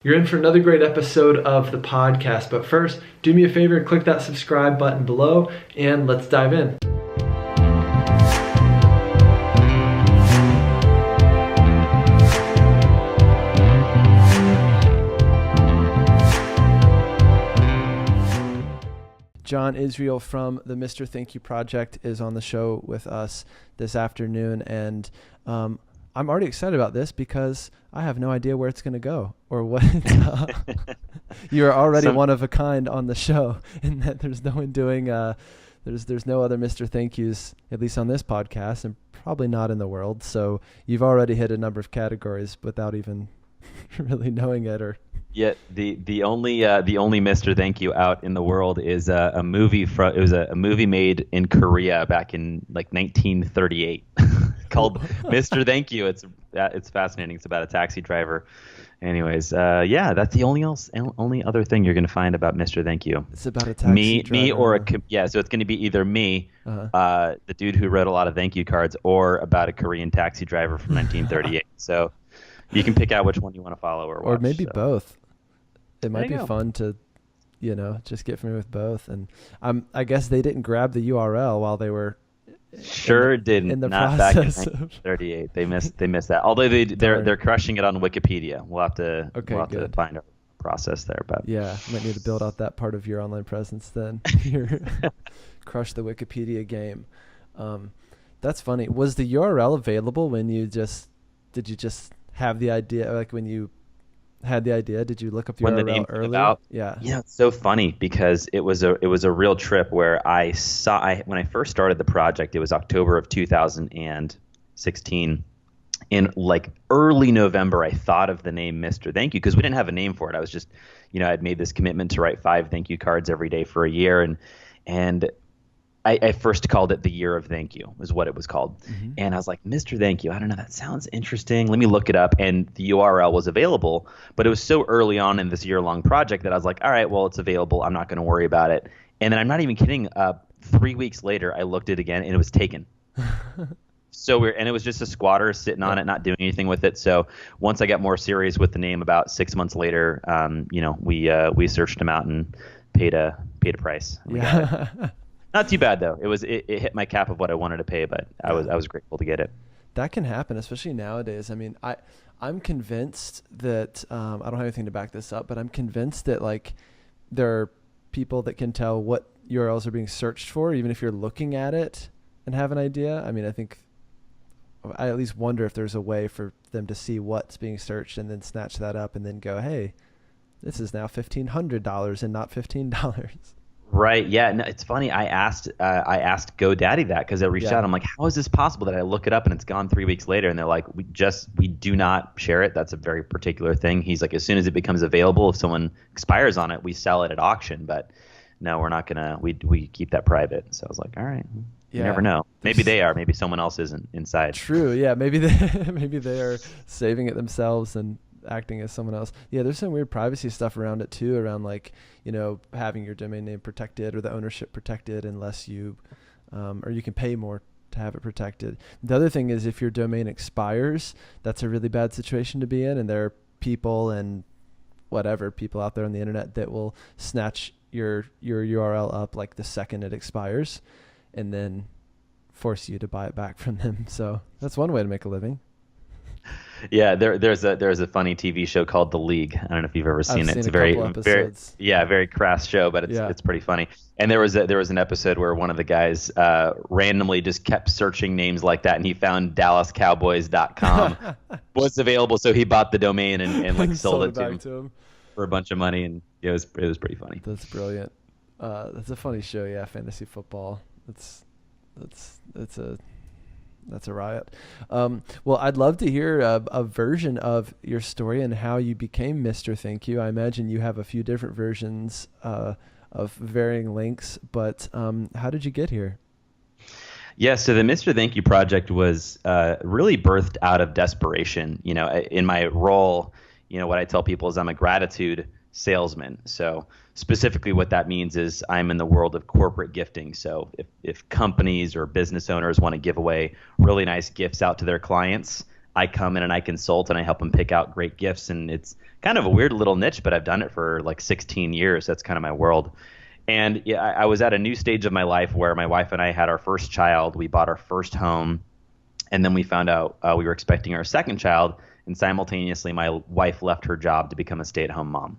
You're in for another great episode of the podcast, but first, do me a favor and click that subscribe button below, and let's dive in. John Israel from the Mr. Thank You Project is on the show with us this afternoon, and I'm already excited about this because I have no idea where it's going to go or what. You are already one of a kind on the show in that there's no one doing. There's no other Mr. Thank Yous, at least on this podcast, and probably not in the world. So you've already hit a number of categories without even really knowing it. Or yeah, the only Mr. Thank You out in the world is a movie it was a movie made in Korea back in like 1938 called Mr. Thank You. It's fascinating. It's about a taxi driver. Anyways, that's the only other thing you're gonna find about Mr. Thank You. It's about a taxi driver. Me or so it's gonna be either me, the dude who wrote a lot of thank you cards, or about a Korean taxi driver from 1938. So you can pick out which one you want to follow or watch. Or maybe both. It might be fun to, just get familiar with both. And I guess they didn't grab the URL while they were. Didn't. In the Not process back in 1938. They missed that. Although they're crushing it on Wikipedia. We'll have to find a process there. But yeah, might need to build out that part of your online presence then. Crush the Wikipedia game. That's funny. Was the URL available when did you just have the idea? Like when you had the idea, did you look up the URL early? Yeah, it's so funny because it was a real trip where when I first started the project, it was October of 2016. In like early November, I thought of the name Mr. Thank You because we didn't have a name for it. I was just, I'd made this commitment to write 5 thank you cards every day for a year, and I first called it the Year of Thank You, is what it was called. Mm-hmm. And I was like, Mr. Thank You, I don't know, that sounds interesting. Let me look it up. And the URL was available, but it was so early on in this year-long project that I was like, all right, well, it's available. I'm not going to worry about it. And then I'm not even kidding. 3 weeks later, I looked at it again, and it was taken. So weird. And it was just a squatter sitting on it, not doing anything with it. So once I got more serious with the name about 6 months later, we searched them out and paid a price. Yeah. Not too bad though. It hit my cap of what I wanted to pay, but I was grateful to get it. That can happen, especially nowadays. I mean, I'm convinced that I don't have anything to back this up, but I'm convinced that like there are people that can tell what URLs are being searched for, even if you're looking at it and have an idea. I mean, I at least wonder if there's a way for them to see what's being searched and then snatch that up and then go, hey, this is now $1,500 and not $15. Right. Yeah. No, it's funny. I asked GoDaddy that because I reached out. I'm like, how is this possible that I look it up and it's gone 3 weeks later? And they're like, we do not share it. That's a very particular thing. He's like, as soon as it becomes available, if someone expires on it, we sell it at auction. But no, we're not gonna. We keep that private. So I was like, all right. You never know. Maybe they are. Maybe someone else isn't inside. True. Yeah. Maybe they are saving it themselves and acting as someone else. Yeah, there's some weird privacy stuff around it too, around like, having your domain name protected or the ownership protected unless you or you can pay more to have it protected. The other thing is if your domain expires, that's a really bad situation to be in, and there are people out there on the internet that will snatch your URL up like the second it expires and then force you to buy it back from them. So that's one way to make a living. Yeah, there's a funny TV show called The League. I don't know if you've ever seen it. It's a very crass show, but it's pretty funny. And there was an episode where one of the guys randomly just kept searching names like that, and he found DallasCowboys.com was available, so he bought the domain and like sold it to him for a bunch of money, and it was pretty funny. That's brilliant. That's a funny show. Yeah, fantasy football. That's a riot. Well, I'd love to hear a version of your story and how you became Mr. Thank You. I imagine you have a few different versions of varying lengths, but how did you get here? Yeah, so the Mr. Thank You project was really birthed out of desperation. In my role, what I tell people is I'm a gratitude salesman. So specifically what that means is I'm in the world of corporate gifting. So if companies or business owners want to give away really nice gifts out to their clients, I come in and I consult and I help them pick out great gifts. And it's kind of a weird little niche, but I've done it for like 16 years. That's kind of my world. And yeah, I was at a new stage of my life where my wife and I had our first child. We bought our first home. And then we found out we were expecting our second child. And simultaneously, my wife left her job to become a stay-at-home mom.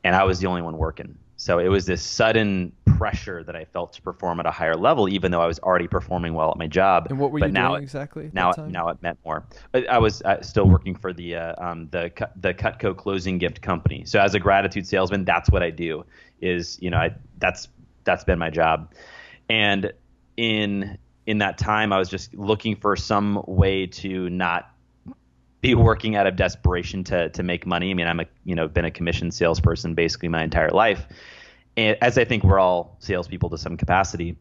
And I was the only one working. So it was this sudden pressure that I felt to perform at a higher level, even though I was already performing well at my job. And what were But you now doing exactly at now that time? now it meant more. I was still working for the Cutco closing gift company. So as a gratitude salesman, that's what I do. Is that's been my job. And in that time, I was just looking for some way to not be working out of desperation to make money. I mean, been a commission salesperson basically my entire life. And as I think we're all salespeople to some capacity,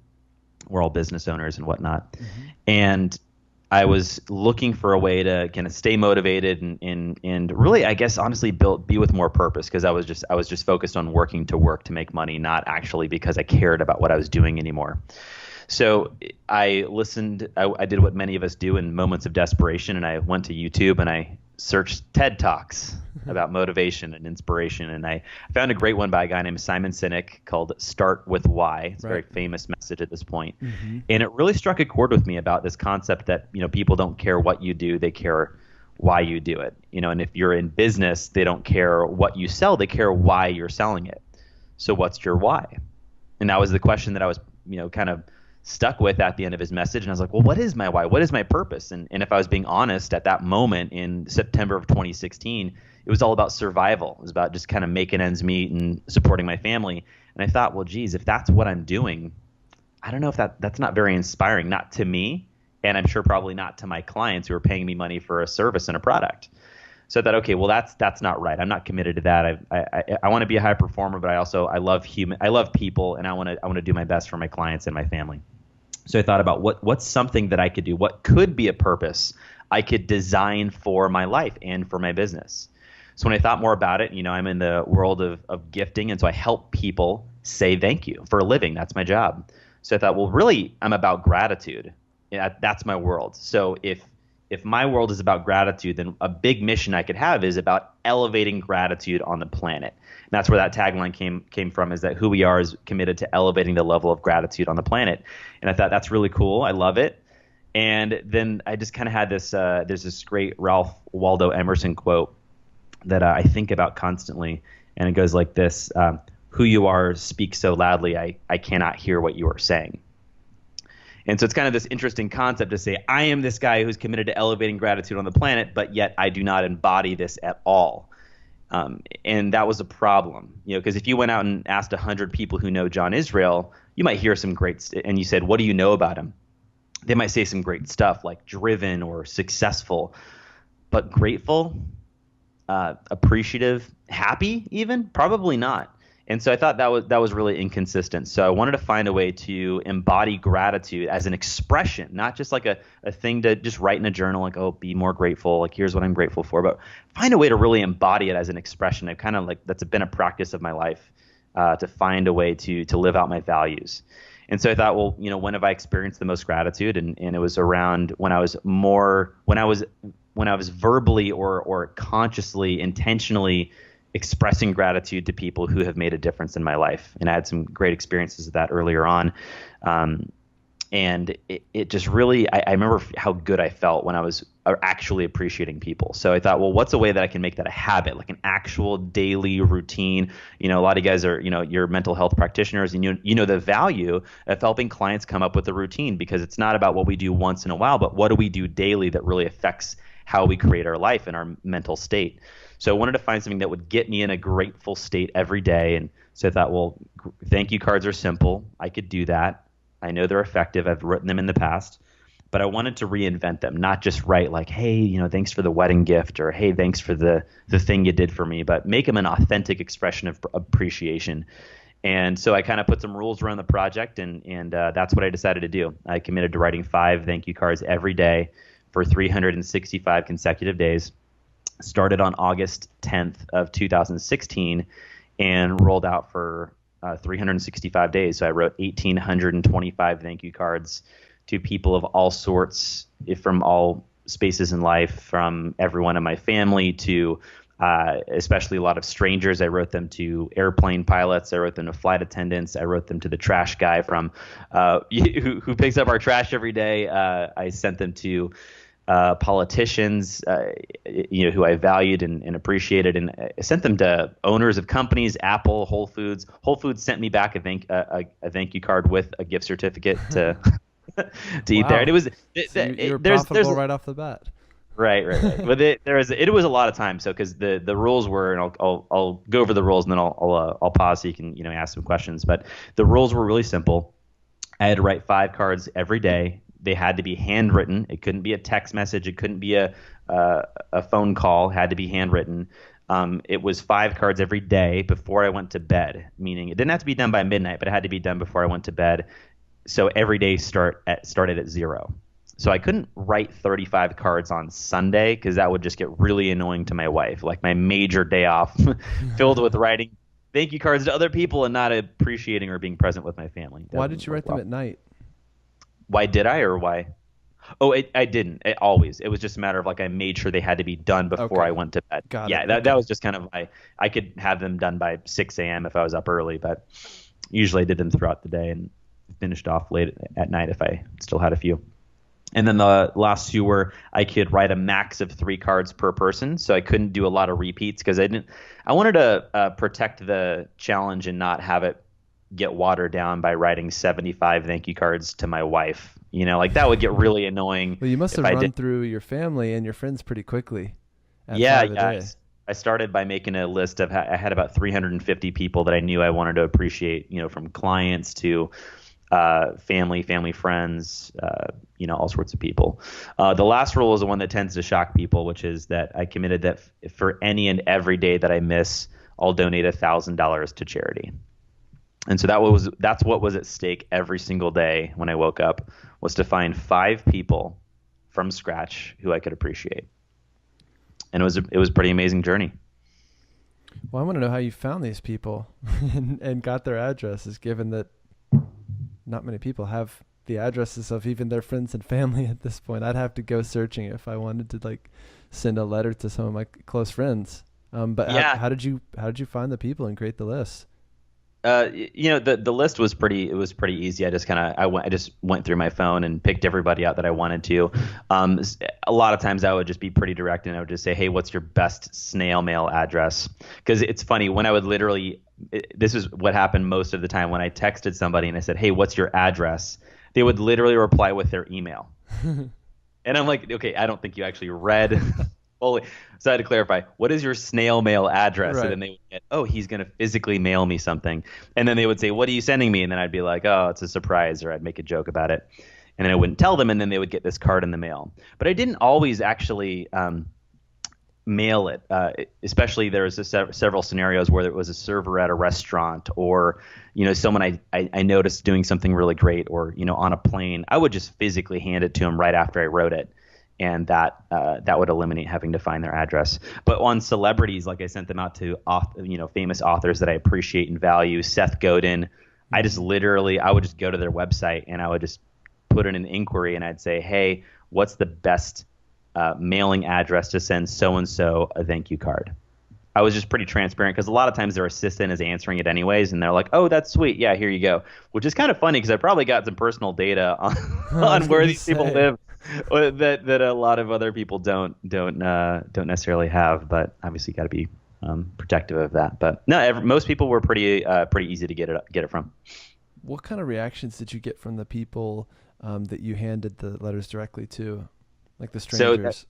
we're all business owners and whatnot. Mm-hmm. And I was looking for a way to kind of stay motivated and really, I guess, honestly, be with more purpose, because I was just focused on working to work to make money, not actually because I cared about what I was doing anymore. So I listened. I did what many of us do in moments of desperation, and I went to YouTube and I searched TED Talks about motivation and inspiration, and I found a great one by a guy named Simon Sinek called "Start with Why." It's a very famous message at this point, and it really struck a chord with me about this concept that people don't care what you do; they care why you do it. And if you're in business, they don't care what you sell; they care why you're selling it. So, what's your why? And that was the question that I was, kind of stuck with at the end of his message. And I was like, well, what is my why? What is my purpose? And if I was being honest, at that moment in September of 2016, it was all about survival. It was about just kind of making ends meet and supporting my family. And I thought, well, geez, if that's what I'm doing, I don't know if that's not very inspiring, not to me. And I'm sure probably not to my clients who are paying me money for a service and a product. So I thought, okay, well, that's not right. I'm not committed to that. I want to be a high performer, but I love people, and I want to do my best for my clients and my family. So I thought about what's something that I could do, what could be a purpose I could design for my life and for my business. So when I thought more about it, I'm in the world of gifting, and so I help people say thank you for a living. That's my job. So I thought, well, really, I'm about gratitude. That's my world. So if my world is about gratitude, then a big mission I could have is about elevating gratitude on the planet. And that's where that tagline came from, is that who we are is committed to elevating the level of gratitude on the planet. And I thought that's really cool. I love it. And then I just kind of had this, there's this great Ralph Waldo Emerson quote that I think about constantly. And it goes like this: who you are speaks so loudly, I cannot hear what you are saying. And so it's kind of this interesting concept to say, I am this guy who's committed to elevating gratitude on the planet, but yet I do not embody this at all. And that was a problem, because if you went out and asked 100 people who know John Israel, you might hear some and you said, what do you know about him? They might say some great stuff like driven or successful, but grateful, appreciative, happy even? Probably not. And so I thought that was really inconsistent. So I wanted to find a way to embody gratitude as an expression, not just like a thing to just write in a journal, like, oh, be more grateful, like here's what I'm grateful for, but find a way to really embody it as an expression. I've kind of that's been a practice of my life, to find a way to live out my values. And so I thought, well, when have I experienced the most gratitude? And it was around when I was verbally or consciously, intentionally expressing gratitude to people who have made a difference in my life. And I had some great experiences of that earlier on. And it just really, I remember how good I felt when I was actually appreciating people. So I thought, well, what's a way that I can make that a habit, like an actual daily routine? A lot of you guys are, you're mental health practitioners, and you know the value of helping clients come up with a routine, because it's not about what we do once in a while, but what do we do daily that really affects how we create our life and our mental state. So I wanted to find something that would get me in a grateful state every day. And so I thought, well, thank you cards are simple. I could do that. I know they're effective. I've written them in the past. But I wanted to reinvent them, not just write like, hey, thanks for the wedding gift, or hey, thanks for the thing you did for me, but make them an authentic expression of appreciation. And so I kind of put some rules around the project, and that's what I decided to do. I committed to writing 5 thank you cards every day for 365 consecutive days. Started on August 10th of 2016 and rolled out for 365 days. So I wrote 1,825 thank you cards to people of all sorts, from all spaces in life, from everyone in my family to especially a lot of strangers. I wrote them to airplane pilots. I wrote them to flight attendants. I wrote them to the trash guy from who picks up our trash every day. I sent them to politicians, who I valued and appreciated, and I sent them to owners of companies, Apple, Whole Foods. Whole Foods sent me back a thank you card with a gift certificate to to eat there. And it was so you were profitable right off the bat. Right. But it was a lot of time. So because the rules were, and I'll go over the rules and then I'll pause so you can ask some questions. But the rules were really simple. I had to write 5 cards every day. They had to be handwritten. It couldn't be a text message. It couldn't be a phone call. It had to be handwritten. It was 5 cards every day before I went to bed. Meaning it didn't have to be done by midnight, but it had to be done before I went to bed. So every day started at 0. So I couldn't write 35 cards on Sunday because that would just get really annoying to my wife. Like my major day off filled with writing thank you cards to other people and not appreciating or being present with my family. Why did you write them at night? Why did I, or why? Oh, I didn't. Always. It was just a matter of like I made sure they had to be done before I went to bed. Got it. That was just kind of I could have them done by 6 a.m. if I was up early, but usually I did them throughout the day and finished off late at night if I still had a few. And then the last 2 were I could write a max of 3 cards per person, so I couldn't do a lot of repeats because I wanted to protect the challenge and not have it get watered down by writing 75 thank you cards to my wife. Like that would get really annoying. Well, you must have run through your family and your friends pretty quickly. Yeah. I started by making a list of I had about 350 people that I knew I wanted to appreciate, from clients to family friends, all sorts of people. The last rule is the one that tends to shock people, which is that I committed that for any and every day that I miss, I'll donate $1,000 to charity. And so that's what was at stake every single day when I woke up, was to find 5 people from scratch who I could appreciate. And it was a pretty amazing journey. Well, I want to know how you found these people and got their addresses, given that not many people have the addresses of even their friends and family at this point. I'd have to go searching if I wanted to send a letter to some of my close friends. But yeah. How did you find the people and create the list? The list was pretty easy. I just went through my phone and picked everybody out that I wanted to. A lot of times I would just be pretty direct and I would just say, hey, what's your best snail mail address? Because it's funny when I would this is what happened most of the time when I texted somebody and I said, hey, what's your address? They would literally reply with their email. And I'm like, okay, I don't think you actually read fully. So I had to clarify, what is your snail mail address? Right. And then they would get, oh, he's going to physically mail me something. And then they would say, what are you sending me? And then I'd be like, oh, it's a surprise, or I'd make a joke about it. And then I wouldn't tell them, and then they would get this card in the mail. But I didn't always actually mail it, especially there was several scenarios where it was a server at a restaurant or, someone I noticed doing something really great or, on a plane. I would just physically hand it to them right after I wrote it. And that would eliminate having to find their address. But on celebrities, like I sent them out to famous authors that I appreciate and value. Seth Godin, I would just go to their website and I would just put in an inquiry and I'd say, hey, what's the best mailing address to send so and so a thank you card? I was just pretty transparent because a lot of times their assistant is answering it anyways, and they're like, "Oh, that's sweet. Yeah, here you go." Which is kind of funny because I probably got some personal data on where these people live that a lot of other people don't necessarily have. But obviously, got to be protective of that. But no, most people were pretty easy to get it from. What kind of reactions did you get from the people that you handed the letters directly to, like the strangers?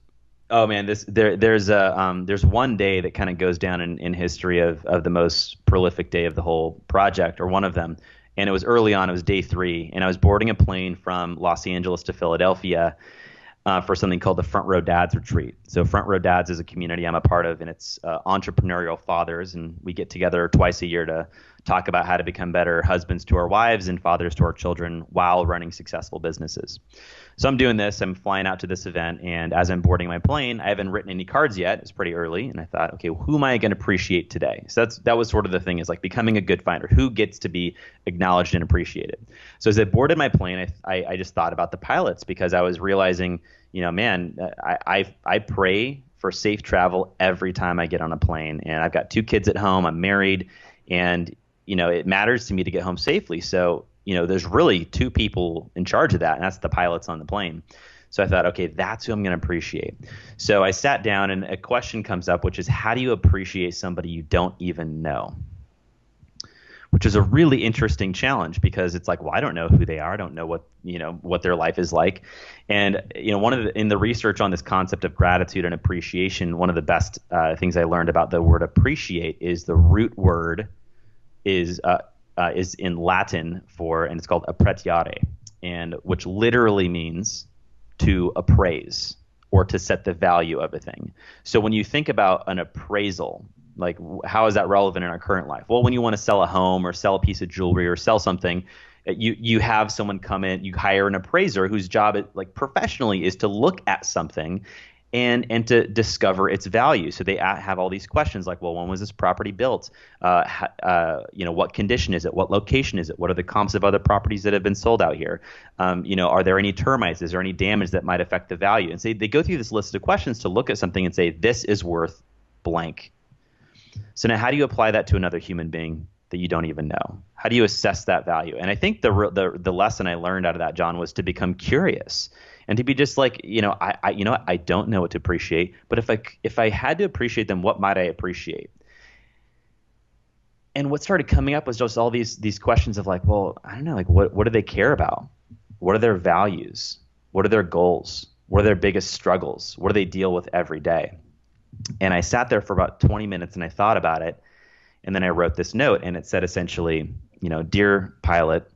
Oh man, there's one day that kind of goes down in history of the most prolific day of the whole project, or one of them. And it was early on. It was day 3, and I was boarding a plane from Los Angeles to Philadelphia for something called the Front Row Dads Retreat. So Front Row Dads is a community I'm a part of, and it's entrepreneurial fathers, and we get together twice a year to talk about how to become better husbands to our wives and fathers to our children while running successful businesses. So I'm doing this. I'm flying out to this event, and as I'm boarding my plane, I haven't written any cards yet. It's pretty early, and I thought, okay, who am I going to appreciate today? So that was sort of the thing, is like becoming a good finder. Who gets to be acknowledged and appreciated? So as I boarded my plane, I just thought about the pilots, because I was realizing, man, I pray for safe travel every time I get on a plane. And I've got 2 kids at home. I'm married, and it matters to me to get home safely. So there's really 2 people in charge of that, and that's the pilots on the plane. So I thought, okay, that's who I'm going to appreciate. So I sat down, and a question comes up, which is, how do you appreciate somebody you don't even know? Which is a really interesting challenge, because it's like, well, I don't know who they are. I don't know what their life is like. And in the research on this concept of gratitude and appreciation, one of the best things I learned about the word appreciate is the root word is in Latin and it's called appreciare, and which literally means to appraise or to set the value of a thing. So when you think about an appraisal, like, how is that relevant in our current life? Well, when you want to sell a home or sell a piece of jewelry or sell something, you have someone come in, you hire an appraiser whose job, professionally, is to look at something and to discover its value. So they have all these questions like, well, when was this property built? What condition is it? What location is it? What are the comps of other properties that have been sold out here? Are there any termites? Is there any damage that might affect the value? And so they go through this list of questions to look at something and say, this is worth blank. So now, how do you apply that to another human being that you don't even know? How do you assess that value? And I think the lesson I learned out of that, John, was to become curious and to be just like, I don't know what to appreciate, but if I had to appreciate them, what might I appreciate? And what started coming up was just all these questions of like, well, I don't know, like what do they care about? What are their values? What are their goals? What are their biggest struggles? What do they deal with every day? And I sat there for about 20 minutes and I thought about it. And then I wrote this note, and it said essentially, dear pilot,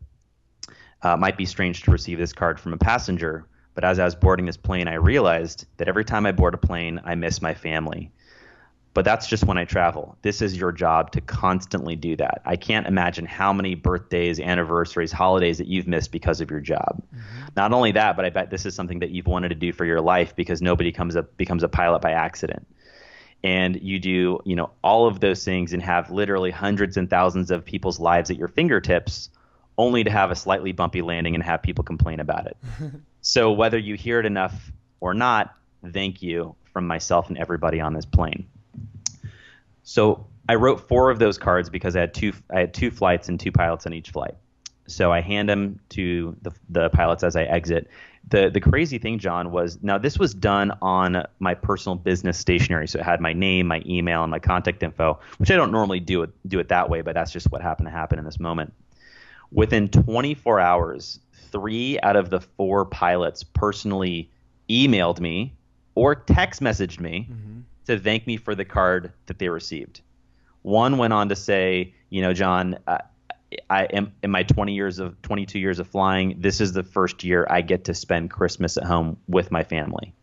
might be strange to receive this card from a passenger, but as I was boarding this plane, I realized that every time I board a plane, I miss my family. But that's just when I travel. This is your job to constantly do that. I can't imagine how many birthdays, anniversaries, holidays that you've missed because of your job. Mm-hmm. Not only that, but I bet this is something that you've wanted to do for your life, because nobody becomes a pilot by accident. And you do, all of those things and have literally hundreds and thousands of people's lives at your fingertips, only to have a slightly bumpy landing and have people complain about it. So whether you hear it enough or not, thank you from myself and everybody on this plane. So I wrote 4 of those cards because I had 2 flights and 2 pilots on each flight. So I hand them to the pilots as I exit. The crazy thing, John, was now this was done on my personal business stationery. So it had my name, my email, and my contact info, which I don't normally do it that way, but that's just what happened to happen in this moment. Within 24 hours, 3 out of the 4 pilots personally emailed me or text messaged me to thank me for the card that they received. One went on to say, John, I am in my 22 years of flying, this is the first year I get to spend Christmas at home with my family.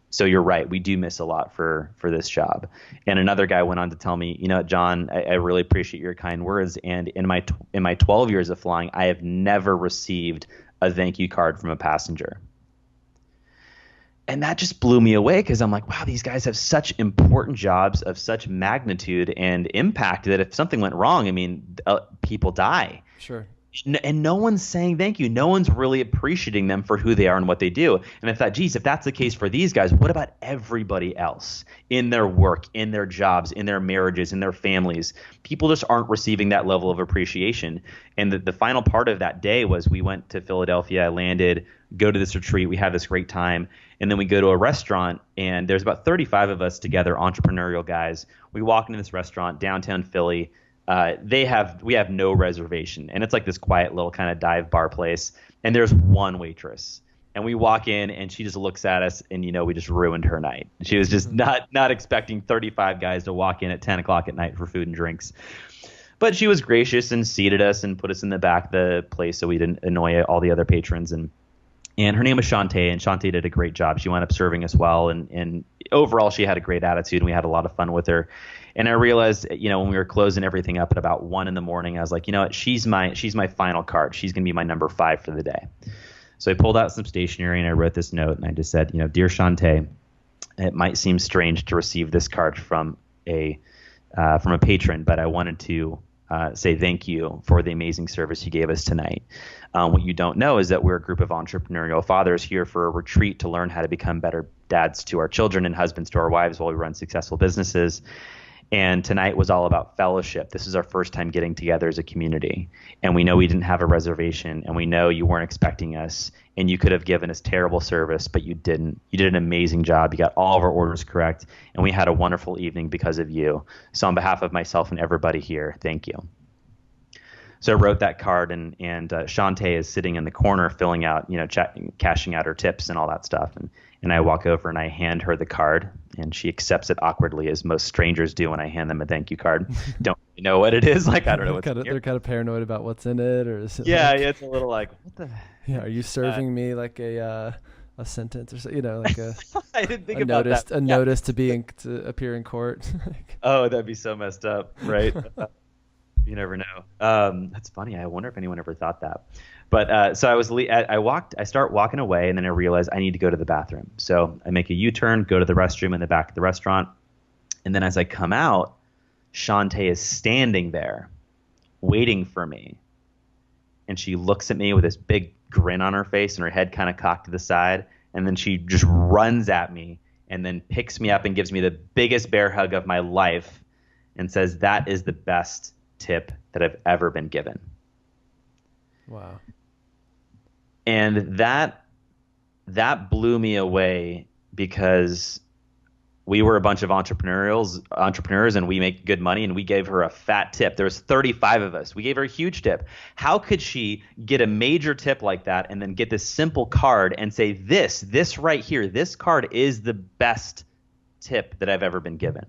So you're right, we do miss a lot for this job. And another guy went on to tell me, John, I really appreciate your kind words. And in my 12 years of flying, I have never received a thank you card from a passenger. And that just blew me away, because I'm like, wow, these guys have such important jobs of such magnitude and impact that if something went wrong, people die. Sure. And no one's saying thank you. No one's really appreciating them for who they are and what they do. And I thought, geez, if that's the case for these guys, what about everybody else in their work, in their jobs, in their marriages, in their families? People just aren't receiving that level of appreciation. And the final part of that day was we went to Philadelphia. I landed, go to this retreat. We had this great time. And then we go to a restaurant, and there's about 35 of us together, entrepreneurial guys. We walk into this restaurant, downtown Philly. We have no reservation, and it's like this quiet little kind of dive bar place, and there's one waitress, and we walk in and she just looks at us, and we just ruined her night. She was just not expecting 35 guys to walk in at 10 o'clock at night for food and drinks, but she was gracious and seated us and put us in the back of the place so we didn't annoy all the other patrons. And her name was Shantae, and Shantae did a great job. She wound up serving us well, and overall she had a great attitude, and we had a lot of fun with her. And I realized, when we were closing everything up at about 1 a.m, I was like, she's my final card. She's going to be my number 5 for the day. So I pulled out some stationery and I wrote this note, and I just said, dear Shantae, it might seem strange to receive this card from a patron, but I wanted to say thank you for the amazing service you gave us tonight. What you don't know is that we're a group of entrepreneurial fathers here for a retreat to learn how to become better dads to our children and husbands to our wives while we run successful businesses. And tonight was all about fellowship. This is our first time getting together as a community. And we know we didn't have a reservation, and we know you weren't expecting us, and you could have given us terrible service, but you didn't. You did an amazing job. You got all of our orders correct, and we had a wonderful evening because of you. So on behalf of myself and everybody here, thank you. So I wrote that card, and Shantae is sitting in the corner filling out, cashing out her tips and all that stuff. And I walk over and I hand her the card, and she accepts it awkwardly, as most strangers do when I hand them a thank you card. Don't really know what it is. Like, I don't know what's in here. They're kind of paranoid about what's in it, or is it yeah, it's a little like, what the? Yeah, are you serving me like a sentence or so, like a I didn't think about notice, that. A notice to appear in court. Oh, that'd be so messed up, right? You never know. That's funny. I wonder if anyone ever thought that. But so I start walking away, and then I realize I need to go to the bathroom. So I make a U-turn, go to the restroom in the back of the restaurant. And then as I come out, Shantae is standing there waiting for me. And she looks at me with this big grin on her face and her head kind of cocked to the side. And then she just runs at me and then picks me up and gives me the biggest bear hug of my life and says, "That is the best tip that I've ever been given." Wow. And that blew me away, because we were a bunch of entrepreneurs, and we make good money, and we gave her a fat tip. There was 35 of us. We gave her a huge tip. How could she get a major tip like that and then get this simple card and say, this right here, this card is the best tip that I've ever been given?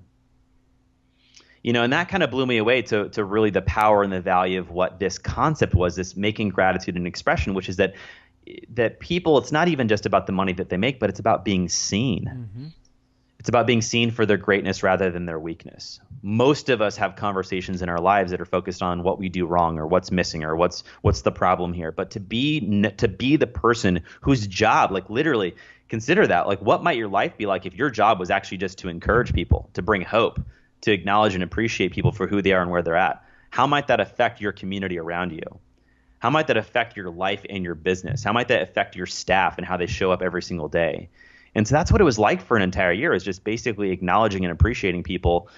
And that kind of blew me away to really the power and the value of what this concept was, this making gratitude an expression, which is that people, it's not even just about the money that they make, but it's about being seen. Mm-hmm. It's about being seen for their greatness rather than their weakness. Most of us have conversations in our lives that are focused on what we do wrong or what's missing or what's the problem here. But to be the person whose job, like literally consider that, like what might your life be like if your job was actually just to encourage people, to bring hope, to acknowledge and appreciate people for who they are and where they're at? How might that affect your community around you? How might that affect your life and your business? How might that affect your staff and how they show up every single day? And so that's what it was like for an entire year, is just basically acknowledging and appreciating people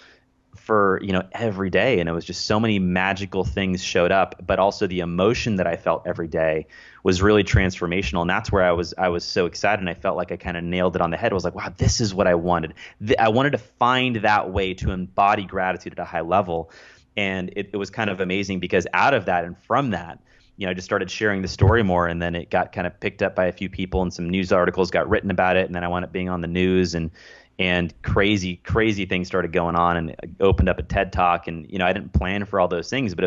for, every day. And it was just so many magical things showed up, but also the emotion that I felt every day was really transformational. And that's where I was so excited, and I felt like I kind of nailed it on the head. I was like, wow, this is what I wanted. I wanted to find that way to embody gratitude at a high level. And it was kind of amazing, because out of that and from that, I just started sharing the story more, and then it got kind of picked up by a few people, and some news articles got written about it. And then I wound up being on the news, and crazy things started going on, and I opened up a TED Talk, and I didn't plan for all those things, but it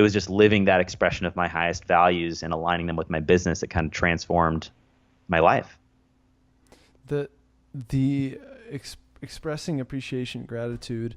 was just living that expression of my highest values and aligning them with my business that kind of transformed my life. The expressing appreciation, gratitude,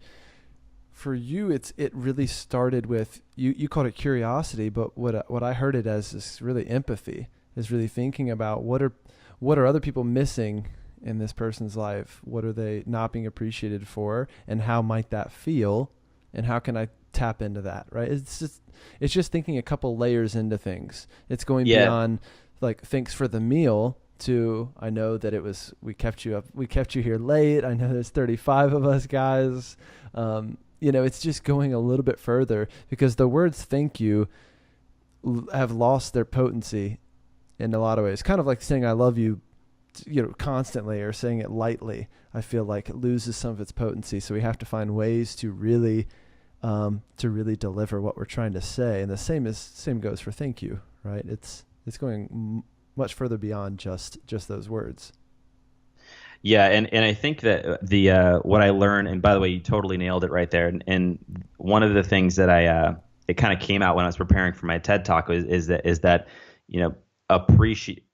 for you, it really started with you called it curiosity, but what I heard it as is really empathy, is really thinking about what are other people missing in this person's life? What are they not being appreciated for, and how might that feel, and how can I tap into that? Right? It's just thinking a couple layers into things. It's going beyond like thanks for the meal to I know that we kept you here late. I know there's 35 of us guys. It's just going a little bit further, because the words thank you have lost their potency in a lot of ways. Kind of like saying I love you, constantly, or saying it lightly. I feel like it loses some of its potency. So we have to find ways to really deliver what we're trying to say. And the same goes for thank you, right? It's going much further beyond just those words. Yeah, and I think that the what I learned, and by the way, you totally nailed it right there. And one of the things that it kind of came out when I was preparing for my TED Talk is that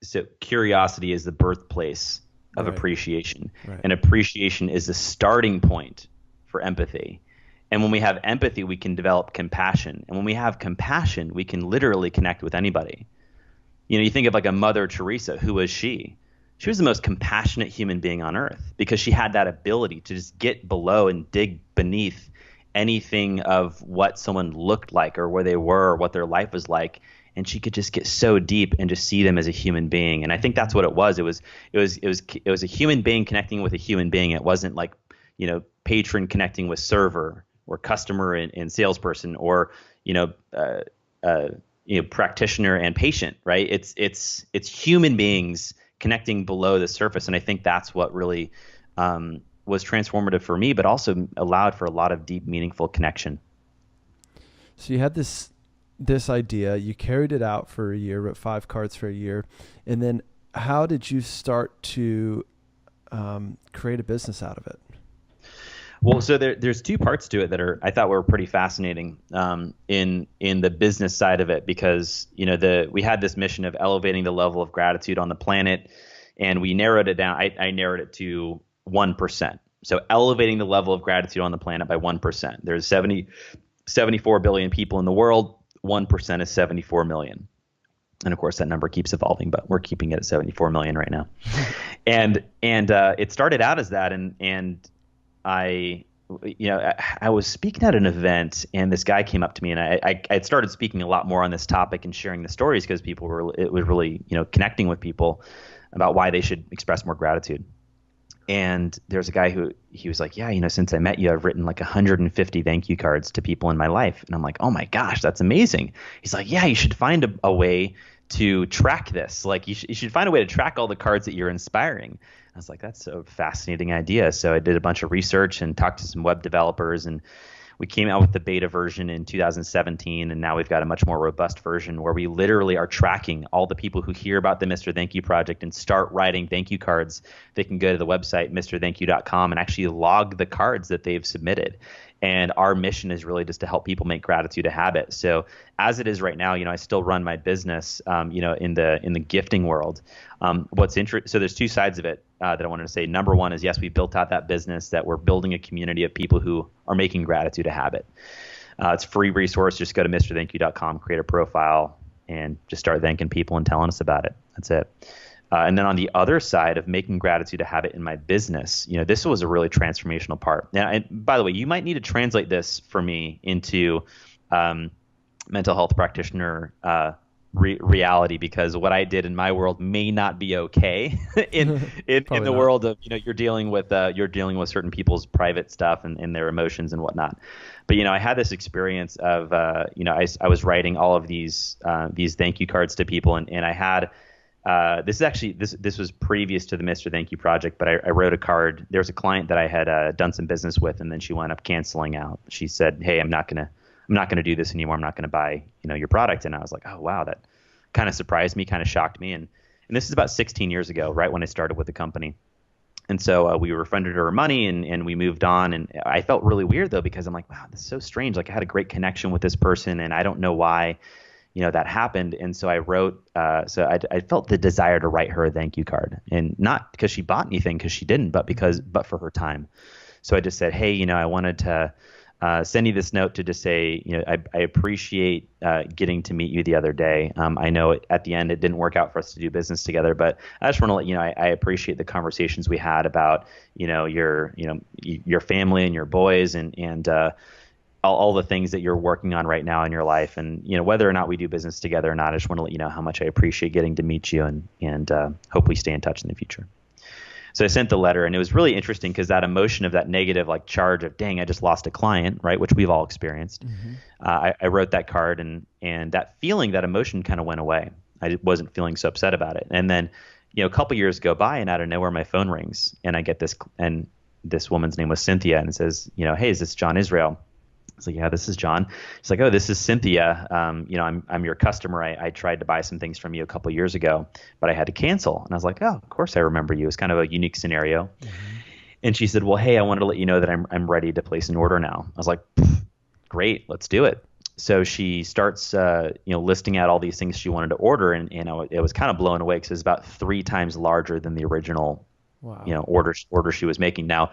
so curiosity is the birthplace of appreciation, right. And appreciation is the starting point for empathy. And when we have empathy, we can develop compassion. And when we have compassion, we can literally connect with anybody. You think of like a Mother Teresa. Who was she? She was the most compassionate human being on earth, because she had that ability to just get below and dig beneath anything of what someone looked like or where they were or what their life was like. And she could just get so deep and just see them as a human being. And I think that's what it was. It was a human being connecting with a human being. It wasn't like, patron connecting with server or customer and salesperson, or, practitioner and patient, right? It's human beings connecting below the surface. And I think that's what really was transformative for me, but also allowed for a lot of deep, meaningful connection. So you had this idea, you carried it out for a year, wrote 5 cards for a year. And then how did you start to create a business out of it? Well, so there's 2 parts to it that I thought were pretty fascinating in the business side of it, because we had this mission of elevating the level of gratitude on the planet, and we narrowed it down. I narrowed it to 1%. So elevating the level of gratitude on the planet by 1%. There's 74 billion people in the world. 1% is 74 million. And of course, that number keeps evolving, but we're keeping it at 74 million right now. and it started out as that, and I was speaking at an event, and this guy came up to me, and I had started speaking a lot more on this topic and sharing the stories because it was really connecting with people about why they should express more gratitude. And there's a guy he was like, yeah, since I met you, I've written like 150 thank you cards to people in my life. And I'm like, oh my gosh, that's amazing. He's like, yeah, you should find a way to track this. Like you should find a way to track all the cards that you're inspiring. I was like, that's a fascinating idea. So I did a bunch of research and talked to some web developers, and we came out with the beta version in 2017, and now we've got a much more robust version where we literally are tracking all the people who hear about the Mr. Thank You project and start writing thank you cards. They can go to the website, mrthankyou.com, and actually log the cards that they've submitted. And our mission is really just to help people make gratitude a habit. So as it is right now, I still run my business, in the gifting world. So there's 2 sides of it that I wanted to say. Number one is, yes, we built out that business, that we're building a community of people who are making gratitude a habit. It's a free resource. Just go to mrthankyou.com, create a profile, and just start thanking people and telling us about it. That's it. And then on the other side of making gratitude a habit in my business, this was a really transformational part. And by the way, you might need to translate this for me into mental health practitioner reality, because what I did in my world may not be okay in the world of you're dealing with certain people's private stuff and their emotions and whatnot. But I had this experience of I was writing all of these thank you cards to people, and I had. This was previous to the Mr. Thank You project, but I wrote a card. There was a client that I had done some business with, and then she wound up canceling out. She said, "Hey, I'm not gonna do this anymore. I'm not gonna buy your product." And I was like, "Oh wow, that kind of surprised me, kind of shocked me." And this is about 16 years ago, right when I started with the company. And so we refunded her money, and we moved on. And I felt really weird though, because I'm like, wow, this is so strange. Like I had a great connection with this person, and I don't know why. That happened. And so I wrote, I felt the desire to write her a thank you card, and not because she bought anything, because she didn't, but for her time. So I just said, hey, I wanted to send you this note to just say, I appreciate getting to meet you the other day. I know at the end it didn't work out for us to do business together, but I just want to let you know I appreciate the conversations we had about your family and your boys and all the things that you're working on right now in your life, and whether or not we do business together or not, I just want to let you know how much I appreciate getting to meet you, and hope we stay in touch in the future. So I sent the letter, and it was really interesting because that emotion of that negative charge of, dang, I just lost a client, right, which we've all experienced. Mm-hmm. I wrote that card, and that feeling, that emotion kind of went away. I wasn't feeling so upset about it. And then a couple years go by, and out of nowhere my phone rings, and I get this, and this woman's name was Cynthia, and it says, hey, is this John Israel? I was like, yeah, this is John. She's like, oh, this is Cynthia. I'm your customer. I tried to buy some things from you a couple years ago, but I had to cancel. And I was like, oh, of course I remember you. It's kind of a unique scenario. Mm-hmm. And she said, well, hey, I wanted to let you know that I'm ready to place an order now. I was like, great, let's do it. So she starts, listing out all these things she wanted to order, and it was kind of blown away because it was about 3 times larger than the original, order she was making. Now,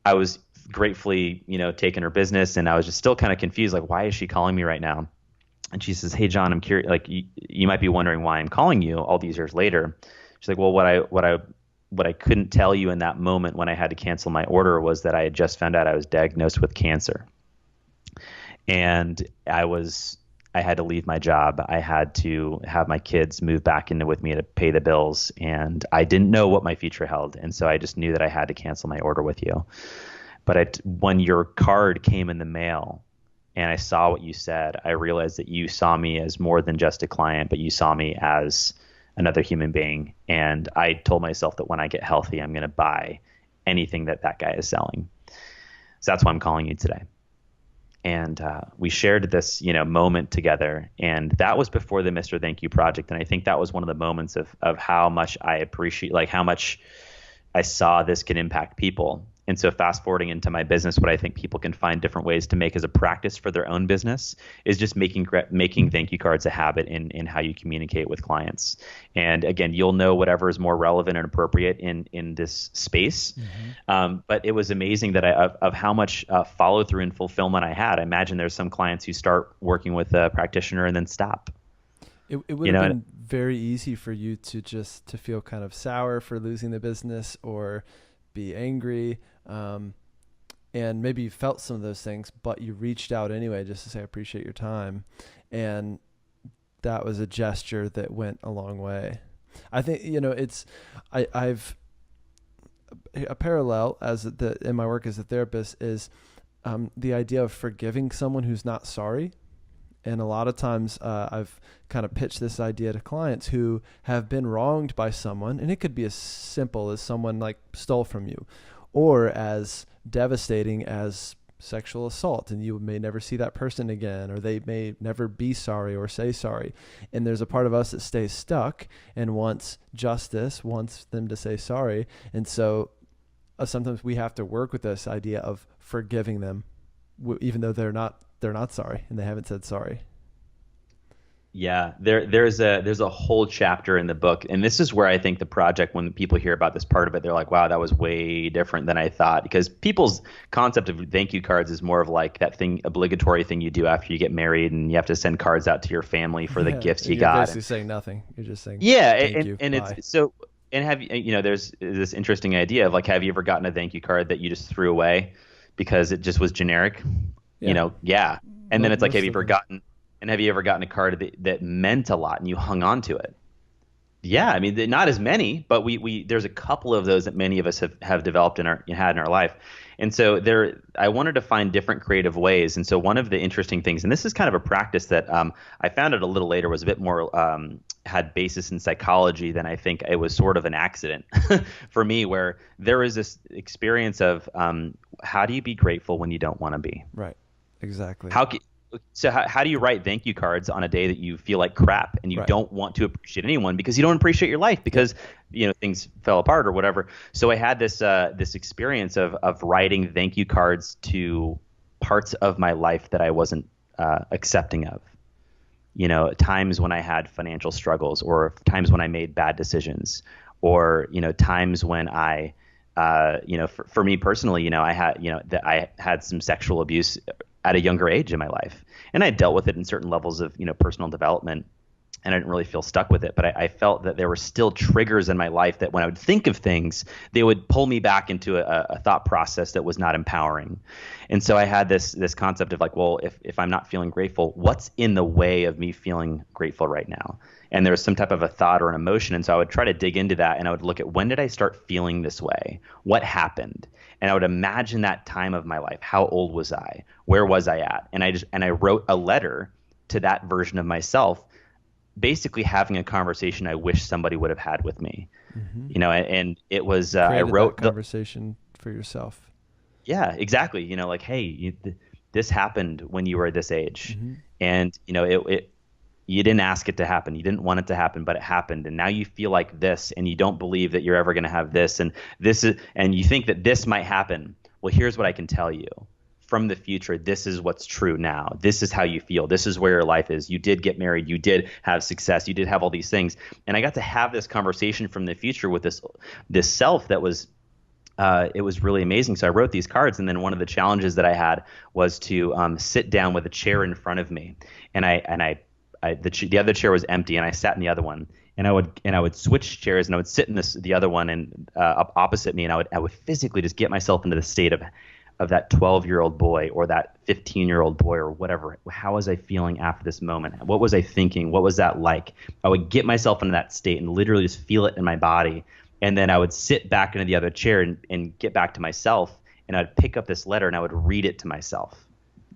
I was gratefully, taking her business, and I was just still kind of confused, like, why is she calling me right now? And she says, hey, John, I'm curious, like, you might be wondering why I'm calling you all these years later. She's like, well, what I couldn't tell you in that moment when I had to cancel my order was that I had just found out I was diagnosed with cancer. And I had to leave my job. I had to have my kids move back into with me to pay the bills, and I didn't know what my future held. And so I just knew that I had to cancel my order with you. But when your card came in the mail and I saw what you said, I realized that you saw me as more than just a client, but you saw me as another human being. And I told myself that when I get healthy, I'm going to buy anything that that guy is selling. So that's why I'm calling you today. And we shared this, moment together, and that was before the Mr. Thank You project. And I think that was one of the moments of how much I appreciate, like how much I saw this can impact people. And so fast forwarding into my business, what I think people can find different ways to make as a practice for their own business is just making thank you cards a habit in how you communicate with clients. And again, you'll know whatever is more relevant and appropriate in this space. But it was amazing that of how much follow through and fulfillment I had. I imagine there's some clients who start working with a practitioner and then stop. It would have been very easy for you to feel kind of sour for losing the business or be angry. And maybe you felt some of those things, but you reached out anyway just to say, I appreciate your time. And that was a gesture that went a long way. I think, I've a parallel in my work as a therapist is the idea of forgiving someone who's not sorry. And a lot of times I've kind of pitched this idea to clients who have been wronged by someone. And it could be as simple as someone like stole from you, or as devastating as sexual assault, and you may never see that person again, or they may never be sorry or say sorry. And there's a part of us that stays stuck and wants justice, wants them to say sorry. And so sometimes we have to work with this idea of forgiving them, even though they're not sorry and they haven't said sorry. Yeah, there's a whole chapter in the book, and this is where I think the project, when people hear about this part of it, they're like, wow, that was way different than I thought. Because people's concept of thank you cards is more of like that obligatory thing you do after you get married, and you have to send cards out to your family for the gifts you got. You're basically saying nothing. You're just saying thank you. And it's so. And there's this interesting idea of like, have you ever gotten a thank you card that you just threw away because it just was generic? Yeah. And then it's like, have you ever gotten a card that meant a lot and you hung on to it? Yeah, I mean, not as many, but we there's a couple of those that many of us have developed had in our life. And so I wanted to find different creative ways. And so one of the interesting things, and this is kind of a practice that I found out a little later was a bit more had basis in psychology than I think it was sort of an accident for me, where there was this experience of how do you be grateful when you don't want to be? Right. Exactly. So how do you write thank you cards on a day that you feel like crap and you don't want to appreciate anyone because you don't appreciate your life because things fell apart or whatever? So I had this experience of writing thank you cards to parts of my life that I wasn't accepting of. Times when I had financial struggles, or times when I made bad decisions, or times when I for me personally, I had some sexual abuse at a younger age in my life, and I dealt with it in certain levels of personal development, and I didn't really feel stuck with it. But I felt that there were still triggers in my life that when I would think of things, they would pull me back into a thought process that was not empowering. And so I had this concept of like, well, if I'm not feeling grateful, what's in the way of me feeling grateful right now? And there was some type of a thought or an emotion. And so I would try to dig into that, and I would look at, when did I start feeling this way? What happened? And I would imagine that time of my life. How old was I? Where was I at? And I wrote a letter to that version of myself, basically having a conversation I wish somebody would have had with me. Mm-hmm. And it was I wrote that conversation for yourself. Yeah, exactly. Like, hey, this happened when you were this age, mm-hmm. and it you didn't ask it to happen. You didn't want it to happen, but it happened. And now you feel like this, and you don't believe that you're ever going to have this. And and you think that this might happen. Well, here's what I can tell you from the future. This is what's true now. This is how you feel. This is where your life is. You did get married. You did have success. You did have all these things. And I got to have this conversation from the future with this self that was, it was really amazing. So I wrote these cards, and then one of the challenges that I had was to sit down with a chair in front of me, and the other chair was empty, and I sat in the other one, and I would switch chairs, and I would sit in the other one and opposite me, and I would physically just get myself into the state of that 12-year-old boy or that 15-year-old boy or whatever. How was I feeling after this moment? What was I thinking? What was that like? I would get myself into that state and literally just feel it in my body. And then I would sit back into the other chair and get back to myself. And I'd pick up this letter and I would read it to myself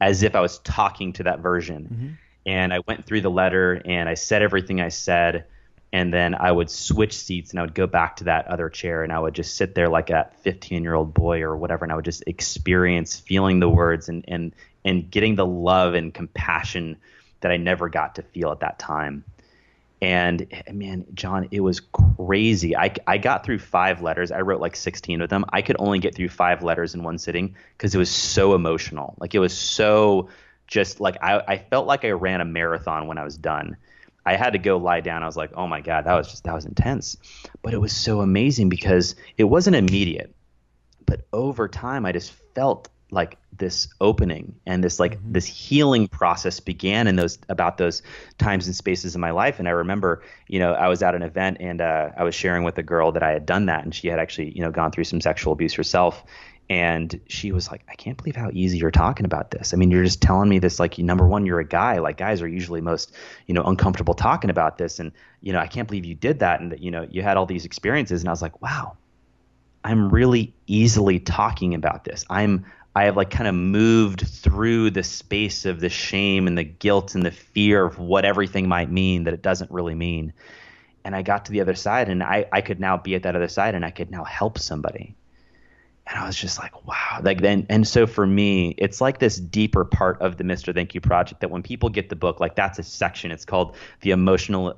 as if I was talking to that version. Mm-hmm. And I went through the letter and I said everything I said. And then I would switch seats and I would go back to that other chair and I would just sit there like a 15-year-old boy or whatever. And I would just experience feeling the words and getting the love and compassion that I never got to feel at that time. And man, John, it was crazy. I got through 5 letters. I wrote like 16 of them. I could only get through 5 letters in one sitting because it was so emotional. Like it was so just like I felt like I ran a marathon when I was done. I had to go lie down. I was like, oh my God, that was intense. But it was so amazing because it wasn't immediate. But over time, I just felt like this opening and this like this healing process began in about those times and spaces in my life. And I remember, I was at an event and I was sharing with a girl that I had done that, and she had actually, gone through some sexual abuse herself. And she was like, I can't believe how easy you're talking about this. I mean, you're just telling me this, like, number one, you're a guy. Like, guys are usually most, uncomfortable talking about this. And, I can't believe you did that and that, you had all these experiences. And I was like, wow, I'm really easily talking about this. I have like kind of moved through the space of the shame and the guilt and the fear of what everything might mean that it doesn't really mean. And I got to the other side and I could now be at that other side and I could now help somebody. And I was just like, wow. Like then, and so for me, it's like this deeper part of the Mr. Thank You Project that when people get the book, like that's a section. It's called emotional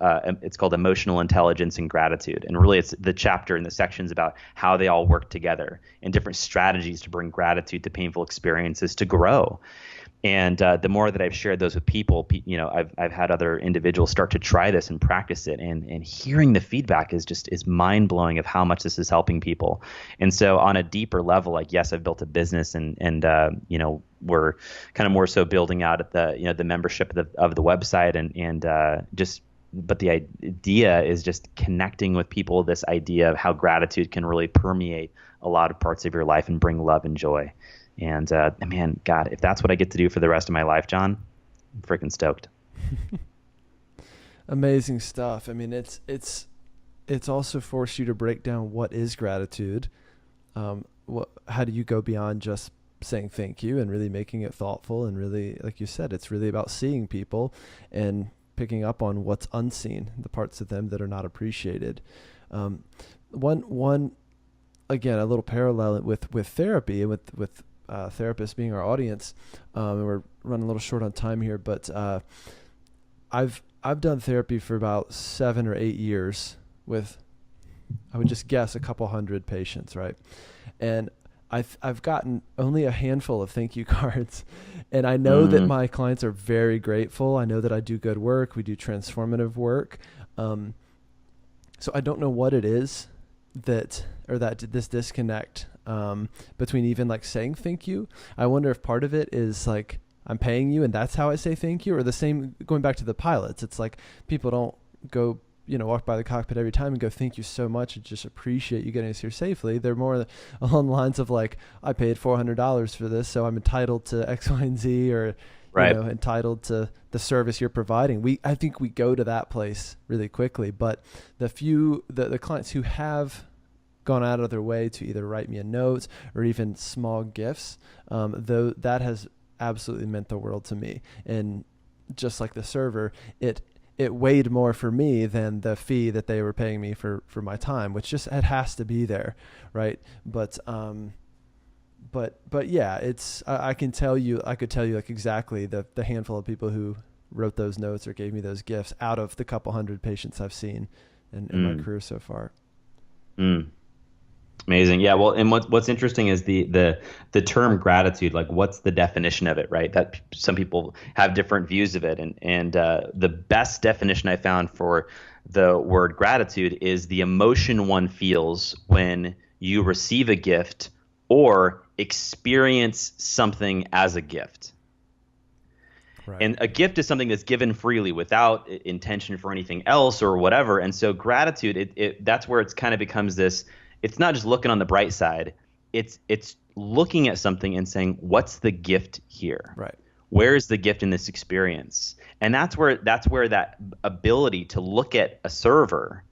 intelligence and gratitude. And really it's the chapter and the sections about how they all work together and different strategies to bring gratitude to painful experiences to grow. And the more that I've shared those with people, I've had other individuals start to try this and practice it, and hearing the feedback is mind blowing of how much this is helping people. And so on a deeper level, like yes, I've built a business, and we're kind of more so building out at the membership of the website, but the idea is just connecting with people. This idea of how gratitude can really permeate a lot of parts of your life and bring love and joy. And man, God, if that's what I get to do for the rest of my life, John, I'm freaking stoked. Amazing stuff. I mean, it's also forced you to break down what is gratitude. How do you go beyond just saying thank you and really making it thoughtful and really, like you said, it's really about seeing people and picking up on what's unseen, the parts of them that are not appreciated. One again, a little parallel with therapy and with therapists being our audience. And we're running a little short on time here, but I've done therapy for about 7 or 8 years with, I would just guess, a couple hundred patients, right? And I've gotten only a handful of thank you cards, and I know that my clients are very grateful. I know that I do good work. We do transformative work. So I don't know what it is that this disconnect between even like saying thank you. I wonder if part of it is like I'm paying you and that's how I say thank you, or the same going back to the pilots. It's like people don't go, walk by the cockpit every time and go, thank you so much, and just appreciate you getting us here safely. They're more along the lines of like, I paid $400 for this, so I'm entitled to X, Y, and Z, or right. Entitled to the service you're providing. I think we go to that place really quickly, but the clients who have gone out of their way to either write me a note or even small gifts, though that has absolutely meant the world to me. And just like the server, it weighed more for me than the fee that they were paying me for my time, which just, it has to be there. Right. But yeah, I could tell you like exactly the handful of people who wrote those notes or gave me those gifts out of the couple hundred patients I've seen in my career so far. Amazing. Yeah. Well, and what's interesting is the term gratitude, like what's the definition of it, right? That some people have different views of it. And the best definition I found for the word gratitude is the emotion one feels when you receive a gift or experience something as a gift. Right. And a gift is something that's given freely without intention for anything else or whatever. And so gratitude, that's where it's kind of becomes this. It's not just looking on the bright side. It's looking at something and saying, what's the gift here? Right. Where is the gift in this experience? And that's where that ability to look at a server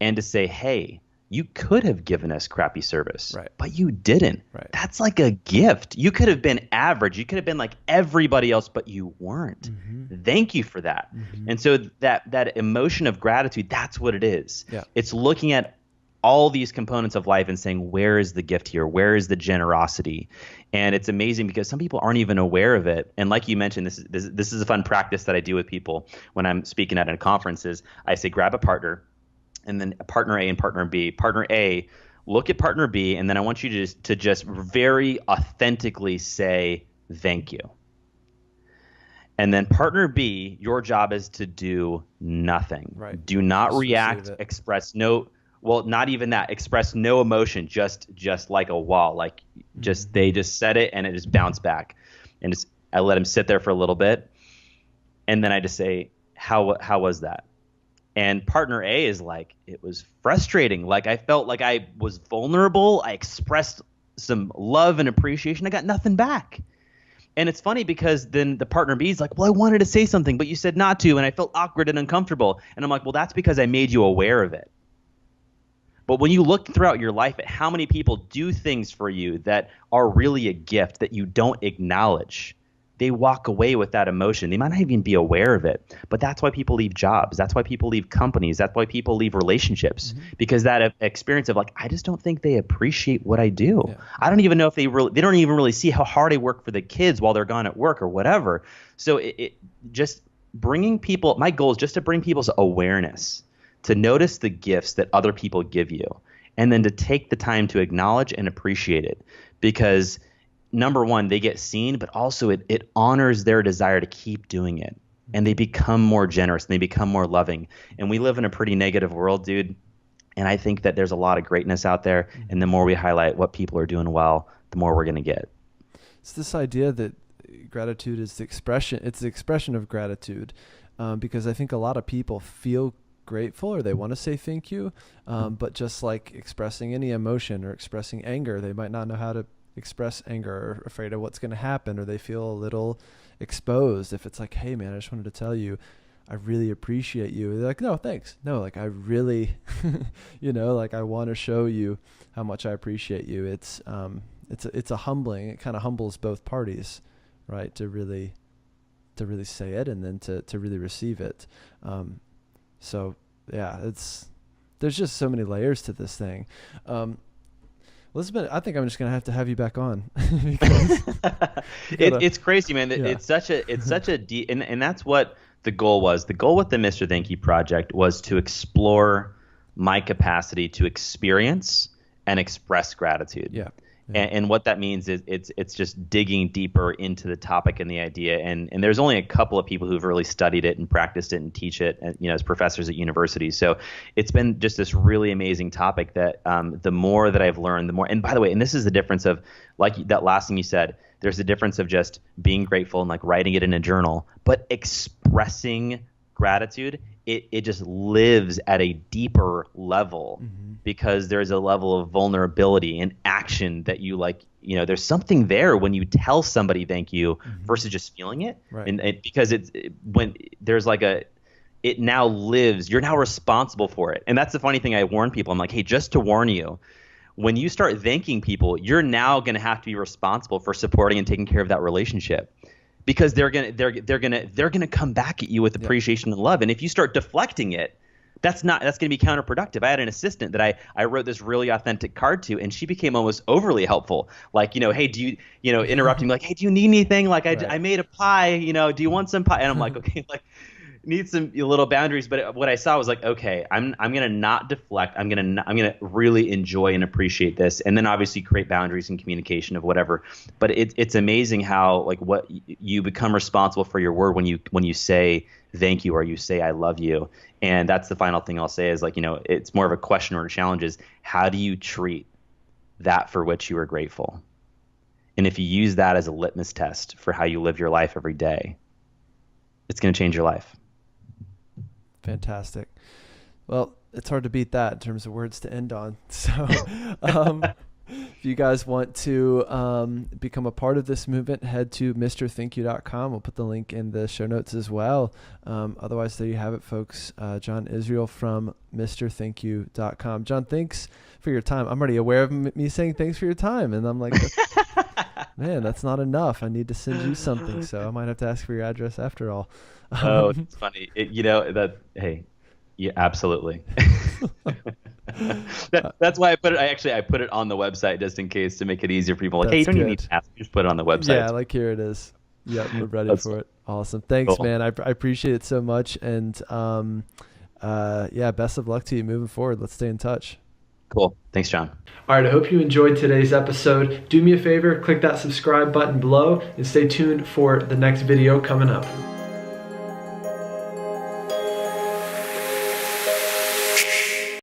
and to say, hey, you could have given us crappy service, Right. but you didn't. Right. That's like a gift. You could have been average. You could have been like everybody else, but you weren't. Mm-hmm. Thank you for that. Mm-hmm. And so that emotion of gratitude, that's what it is. Yeah. It's looking at all these components of life and saying, where is the gift here? Where is the generosity? And it's amazing because some people aren't even aware of it. And like you mentioned, this is a fun practice that I do with people when I'm speaking at a conference is I say, grab a partner, and then partner A and partner B. Partner A, look at partner B, and then I want you to just very authentically say thank you. And then partner B, your job is to do nothing. Right. Do not Just react, receive it. not even that. Express no emotion, just like a wall. Like just they just said it and it just bounced back. And I let them sit there for a little bit, and then I just say, how was that? And partner A is like, it was frustrating. Like I felt like I was vulnerable. I expressed some love and appreciation. I got nothing back. And it's funny because then the partner B is like, well, I wanted to say something, but you said not to, and I felt awkward and uncomfortable. And I'm like, well, that's because I made you aware of it. But when you look throughout your life at how many people do things for you that are really a gift that you don't acknowledge, they walk away with that emotion. They might not even be aware of it, but that's why people leave jobs. That's why people leave companies. That's why people leave relationships, because that experience of like, I just don't think they appreciate what I do. Yeah. I don't even know if they don't even really see how hard I work for the kids while they're gone at work or whatever. So it just bringing people, my goal is just to bring people's awareness to notice the gifts that other people give you, and then to take the time to acknowledge and appreciate it, because number one, they get seen, but also it honors their desire to keep doing it, and they become more generous and they become more loving. And we live in a pretty negative world, dude. And I think that there's a lot of greatness out there. And the more we highlight what people are doing well, the more we're going to get. It's this idea that gratitude is the expression. It's the expression of gratitude, because I think a lot of people feel grateful or they want to say thank you, but just like expressing any emotion or expressing anger, they might not know how to express anger, or afraid of what's going to happen, or they feel a little exposed. If it's like, hey man, I just wanted to tell you I really appreciate you, they're like, no thanks, no, like I really like I want to show you how much I appreciate you. It's a humbling, it kind of humbles both parties, right, to really say it and then to really receive it. So yeah, there's just so many layers to this thing. Elizabeth, I think I'm just gonna have to have you back on. It's crazy, man. Yeah. It's such a deep, and that's what the goal was. The goal with the Mr. Thank You project was to explore my capacity to experience and express gratitude. Yeah. And what that means is it's just digging deeper into the topic and the idea. And there's only a couple of people who've really studied it and practiced it and teach it, as professors at universities. So it's been just this really amazing topic that the more that I've learned, the more. And by the way, and this is the difference of, like that last thing you said, there's a difference of just being grateful and like writing it in a journal, but expressing gratitude, it just lives at a deeper level, because there's a level of vulnerability and action that you like, there's something there when you tell somebody thank you versus just feeling it. Right. And because when there's like it now lives, you're now responsible for it. And that's the funny thing. I warn people, I'm like, hey, just to warn you, when you start thanking people, you're now going to have to be responsible for supporting and taking care of that relationship. Because they're gonna come back at you with appreciation and love, and if you start deflecting it, that's gonna be counterproductive. I had an assistant that I wrote this really authentic card to, and she became almost overly helpful. Like, hey, do you interrupting me, like, hey, do you need anything? Like, I made a pie. Do you want some pie? And I'm like, okay, like, need some little boundaries. But what I saw was like, okay, I'm gonna not deflect. I'm gonna really enjoy and appreciate this, and then obviously create boundaries and communication of whatever. But it's amazing how like what you become responsible for your word when you say thank you or you say I love you. And that's the final thing I'll say is like, it's more of a question or a challenge is, how do you treat that for which you are grateful? And if you use that as a litmus test for how you live your life every day, it's going to change your life. Fantastic. Well, it's hard to beat that in terms of words to end on. So, If you guys want to become a part of this movement, head to mrthankyou.com. We'll put the link in the show notes as well. Otherwise, there you have it, folks. John Israel from mrthankyou.com. John, thanks for your time. I'm already aware of me saying thanks for your time, and I'm like, man, that's not enough. I need to send you something, so I might have to ask for your address after all. Oh, it's funny. Hey, yeah, absolutely. That's why I put it. I put it on the website just in case to make it easier for people. Like, hey, you don't even need to ask. Just put it on the website. Yeah, like here it is. Yep, we're ready for it. Awesome. Thanks, cool. man. I appreciate it so much. And best of luck to you moving forward. Let's stay in touch. Cool. Thanks, John. All right, I hope you enjoyed today's episode. Do me a favor, click that subscribe button below and stay tuned for the next video coming up.